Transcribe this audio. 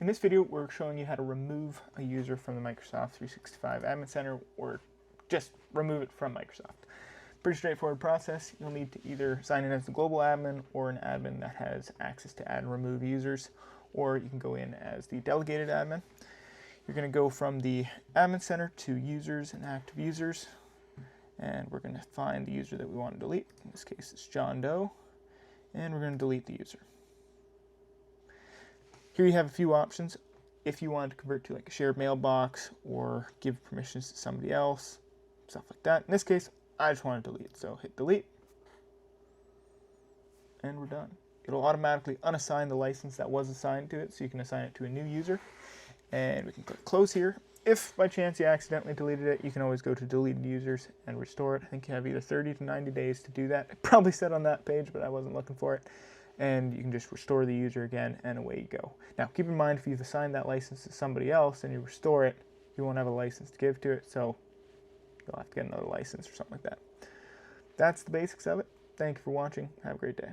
In this video, we're showing you how to remove a user from the Microsoft 365 Admin Center, or just remove it from Microsoft. Pretty straightforward process. You'll need to either sign in as the global admin or an admin that has access to add and remove users, or you can go in as the delegated admin. You're going to go from the Admin Center to Users and Active Users, and we're going to find the user that we want to delete. In this case, it's John Doe, and we're going to delete the user. Here you have a few options. If you want to convert to like a shared mailbox or give permissions to somebody else, stuff like that. In this case, I just want to delete, so hit delete, and we're done. It'll automatically unassign the license that was assigned to it, so you can assign it to a new user. And we can click close here. If by chance you accidentally deleted it, you can always go to deleted users and restore it. I think you have either 30 to 90 days to do that. It probably said on that page, but I wasn't looking for it. And you can just restore the user again, and away you go. Now, keep in mind, if you've assigned that license to somebody else and you restore it, you won't have a license to give to it, so you'll have to get another license or something like that. That's the basics of it. Thank you for watching. Have a great day.